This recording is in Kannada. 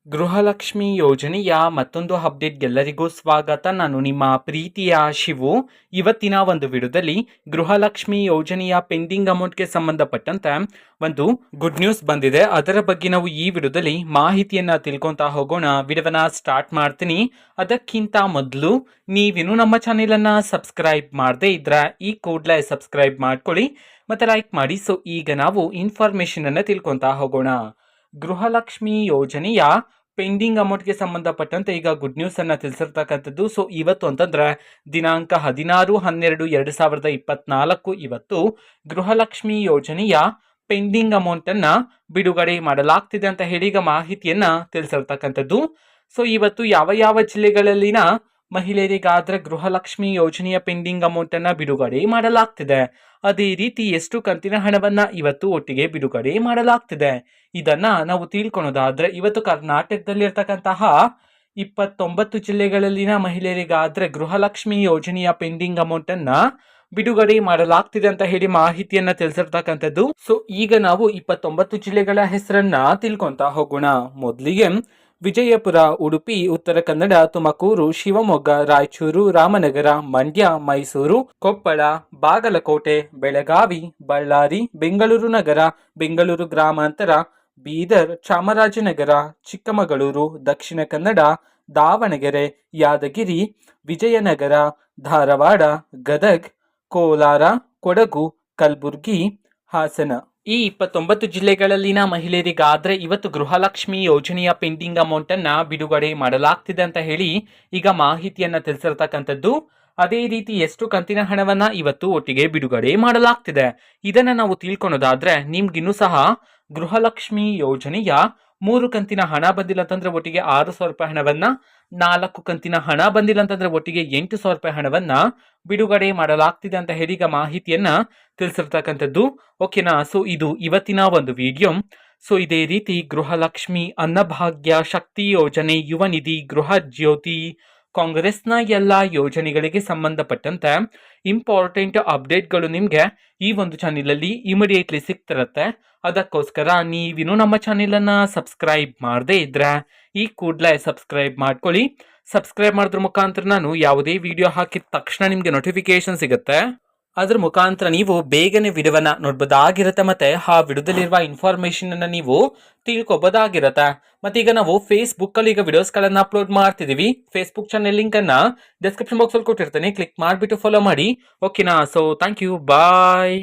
ಗೃಹಲಕ್ಷ್ಮಿ ಯೋಜನೆಯ ಮತ್ತೊಂದು ಅಪ್ಡೇಟ್ಗೆಲ್ಲರಿಗೂ ಸ್ವಾಗತ. ನಾನು ನಿಮ್ಮ ಪ್ರೀತಿಯ ಶಿವು. ಇವತ್ತಿನ ಒಂದು ವಿಡಿಯೋದಲ್ಲಿ ಗೃಹಲಕ್ಷ್ಮಿ ಯೋಜನೆಯ ಪೆಂಡಿಂಗ್ ಅಮೌಂಟ್ಗೆ ಸಂಬಂಧಪಟ್ಟಂತೆ ಒಂದು ಗುಡ್ ನ್ಯೂಸ್ ಬಂದಿದೆ. ಅದರ ಬಗ್ಗೆ ನಾವು ಈ ವಿಡಿಯೋದಲ್ಲಿ ಮಾಹಿತಿಯನ್ನ ತಿಳ್ಕೊಂತಾ ಹೋಗೋಣ. ವಿಡಿಯೋವನ್ನ ಸ್ಟಾರ್ಟ್ ಮಾಡ್ತೀನಿ. ಅದಕ್ಕಿಂತ ಮೊದಲು ನೀವಿನ್ನು ನಮ್ಮ ಚಾನೆಲನ್ನು ಸಬ್ಸ್ಕ್ರೈಬ್ ಮಾಡದೇ ಇದ್ರೆ ಈ ಕೂಡಲೇ ಸಬ್ಸ್ಕ್ರೈಬ್ ಮಾಡ್ಕೊಳ್ಳಿ ಮತ್ತೆ ಲೈಕ್ ಮಾಡಿ. ಸೊ ಈಗ ನಾವು ಇನ್ಫಾರ್ಮೇಶನ್ ಅನ್ನು ತಿಳ್ಕೊಂತಾ ಹೋಗೋಣ. ಗೃಹಲಕ್ಷ್ಮಿ ಯೋಜನೆಯ ಪೆಂಡಿಂಗ್ ಅಮೌಂಟ್ಗೆ ಸಂಬಂಧಪಟ್ಟಂತೆ ಈಗ ಗುಡ್ ನ್ಯೂಸ್ ಅನ್ನ ತಿಳಿಸಿರ್ತಕ್ಕಂಥದ್ದು. ಸೊ ಇವತ್ತು ಅಂತಂದ್ರೆ ದಿನಾಂಕ 16/12/2024 ಇವತ್ತು ಗೃಹಲಕ್ಷ್ಮಿ ಯೋಜನೆಯ ಪೆಂಡಿಂಗ್ ಅಮೌಂಟ್ ಅನ್ನ ಬಿಡುಗಡೆ ಮಾಡಲಾಗ್ತಿದೆ ಅಂತ ಹೇಳಿ ಈಗ ಮಾಹಿತಿಯನ್ನ ತಿಳಿಸಿರ್ತಕ್ಕಂಥದ್ದು. ಸೊ ಇವತ್ತು ಯಾವ ಯಾವ ಜಿಲ್ಲೆಗಳಲ್ಲಿನ ಮಹಿಳೆಯರಿಗಾದ್ರೆ ಗೃಹಲಕ್ಷ್ಮಿ ಯೋಜನೆಯ ಪೆಂಡಿಂಗ್ ಅಮೌಂಟ್ ಅನ್ನ ಬಿಡುಗಡೆ ಮಾಡಲಾಗ್ತಿದೆ, ಅದೇ ರೀತಿ ಎಷ್ಟು ಕಂತಿನ ಹಣವನ್ನ ಇವತ್ತು ಒಟ್ಟಿಗೆ ಬಿಡುಗಡೆ ಮಾಡಲಾಗ್ತಿದೆ ಇದನ್ನ ನಾವು ತಿಳ್ಕೊಳೋದಾದ್ರೆ, ಇವತ್ತು ಕರ್ನಾಟಕದಲ್ಲಿರ್ತಕ್ಕಂತಹ 29 ಜಿಲ್ಲೆಗಳಲ್ಲಿನ ಮಹಿಳೆಯರಿಗಾದ್ರೆ ಗೃಹಲಕ್ಷ್ಮಿ ಯೋಜನೆಯ ಪೆಂಡಿಂಗ್ ಅಮೌಂಟ್ ಅನ್ನ ಬಿಡುಗಡೆ ಮಾಡಲಾಗ್ತಿದೆ ಅಂತ ಹೇಳಿ ಮಾಹಿತಿಯನ್ನ ತಿಳಿಸಿರ್ತಕ್ಕಂಥದ್ದು. ಸೊ ಈಗ ನಾವು 29 ಜಿಲ್ಲೆಗಳ ಹೆಸರನ್ನ ತಿಳ್ಕೊಂತ ಹೋಗೋಣ. ಮೊದಲಿಗೆ ವಿಜಯಪುರ, ಉಡುಪಿ, ಉತ್ತರ ಕನ್ನಡ, ತುಮಕೂರು, ಶಿವಮೊಗ್ಗ, ರಾಯಚೂರು, ರಾಮನಗರ, ಮಂಡ್ಯ, ಮೈಸೂರು, ಕೊಪ್ಪಳ, ಬಾಗಲಕೋಟೆ, ಬೆಳಗಾವಿ, ಬಳ್ಳಾರಿ, ಬೆಂಗಳೂರು ನಗರ, ಬೆಂಗಳೂರು ಗ್ರಾಮಾಂತರ, ಬೀದರ್, ಚಾಮರಾಜನಗರ, ಚಿಕ್ಕಮಗಳೂರು, ದಕ್ಷಿಣ ಕನ್ನಡ, ದಾವಣಗೆರೆ, ಯಾದಗಿರಿ, ವಿಜಯನಗರ, ಧಾರವಾಡ, ಗದಗ್, ಕೋಲಾರ, ಕೊಡಗು, ಕಲಬುರ್ಗಿ, ಹಾಸನ. ಈ 29 ಜಿಲ್ಲೆಗಳಲ್ಲಿನ ಮಹಿಳೆಯರಿಗಾದ್ರೆ ಇವತ್ತು ಗೃಹಲಕ್ಷ್ಮಿ ಯೋಜನೆಯ ಪೆಂಡಿಂಗ್ ಅಮೌಂಟ್ ಅನ್ನ ಬಿಡುಗಡೆ ಮಾಡಲಾಗ್ತಿದೆ ಅಂತ ಹೇಳಿ ಈಗ ಮಾಹಿತಿಯನ್ನ ತಿಳಿಸಿರ್ತಕ್ಕಂಥದ್ದು. ಅದೇ ರೀತಿ ಎಷ್ಟು ಕಂತಿನ ಹಣವನ್ನ ಇವತ್ತು ಒಟ್ಟಿಗೆ ಬಿಡುಗಡೆ ಮಾಡಲಾಗ್ತಿದೆ ಇದನ್ನ ನಾವು ತಿಳ್ಕೊಳೋದಾದ್ರೆ, ನಿಮ್ಗಿನ್ನೂ ಸಹ ಗೃಹಲಕ್ಷ್ಮಿ ಯೋಜನೆಯ 3 ಕಂತಿನ ಹಣ ಬಂದಿಲ್ಲ ಅಂತಂದ್ರೆ ಒಟ್ಟಿಗೆ 6,000 ರೂಪಾಯಿ ಹಣವನ್ನ, 4 ಕಂತಿನ ಹಣ ಬಂದಿಲ್ಲ ಅಂತಂದ್ರೆ ಒಟ್ಟಿಗೆ 8,000 ರೂಪಾಯಿ ಹಣವನ್ನ ಬಿಡುಗಡೆ ಮಾಡಲಾಗ್ತಿದೆ ಅಂತ ಹೇಳಿ ಈಗ ಮಾಹಿತಿಯನ್ನ ತಿಳಿಸಿರ್ತಕ್ಕಂಥದ್ದು. ಓಕೆನಾ. ಸೊ ಇದು ಇವತ್ತಿನ ಒಂದು ವಿಡಿಯೋ. ಸೊ ಇದೇ ರೀತಿ ಗೃಹಲಕ್ಷ್ಮಿ, ಅನ್ನಭಾಗ್ಯ, ಶಕ್ತಿ ಯೋಜನೆ, ಯುವ ನಿಧಿ, ಗೃಹ ಜ್ಯೋತಿ, ಕಾಂಗ್ರೆಸ್ನ ಎಲ್ಲ ಯೋಜನೆಗಳಿಗೆ ಸಂಬಂಧಪಟ್ಟಂತೆ ಇಂಪಾರ್ಟೆಂಟ್ ಅಪ್ಡೇಟ್ಗಳು ನಿಮಗೆ ಈ ಒಂದು ಚಾನೆಲಲ್ಲಿ ಇಮಿಡಿಯೇಟ್ಲಿ ಸಿಗ್ತಿರತ್ತೆ. ಅದಕ್ಕೋಸ್ಕರ ನೀವಿನ್ನು ನಮ್ಮ ಚಾನೆಲನ್ನು ಸಬ್ಸ್ಕ್ರೈಬ್ ಮಾಡದೇ ಇದ್ರೆ ಈ ಕೂಡಲೇ ಸಬ್ಸ್ಕ್ರೈಬ್ ಮಾಡ್ಕೊಳ್ಳಿ. ಸಬ್ಸ್ಕ್ರೈಬ್ ಮಾಡೋದ್ರ ಮುಖಾಂತರ ನಾನು ಯಾವುದೇ ವಿಡಿಯೋ ಹಾಕಿದ ತಕ್ಷಣ ನಿಮಗೆ ನೋಟಿಫಿಕೇಶನ್ ಸಿಗುತ್ತೆ. ಅದ್ರ ಮುಖಾಂತರ ನೀವು ಬೇಗನೆ ವಿಡಿಯೋವನ್ನ ನೋಡ್ಬೋದಾಗಿರುತ್ತೆ, ಮತ್ತೆ ಆ ವಿಡಿಯೋದಲ್ಲಿರುವ ಇನ್ಫಾರ್ಮೇಶನ್ ಅನ್ನ ನೀವು ತಿಳ್ಕೊಬೋದಾಗಿರುತ್ತೆ. ಮತ್ತೆ ಈಗ ನಾವು ಫೇಸ್ಬುಕ್ ಅಲ್ಲಿ ಈಗ ವಿಡಿಯೋಸ್ಗಳನ್ನ ಅಪ್ಲೋಡ್ ಮಾಡ್ತಿದೀವಿ. ಫೇಸ್ಬುಕ್ ಚಾನೆಲ್ ಲಿಂಕ್ ಅನ್ನ ಡಿಸ್ಕ್ರಿಪ್ಷನ್ ಬಾಕ್ಸ್ ಅಲ್ಲಿ ಕೊಟ್ಟಿರ್ತೇನೆ, ಕ್ಲಿಕ್ ಮಾಡಿಬಿಟ್ಟು ಫಾಲೋ ಮಾಡಿ. ಓಕೆನಾ. So thank you, bye.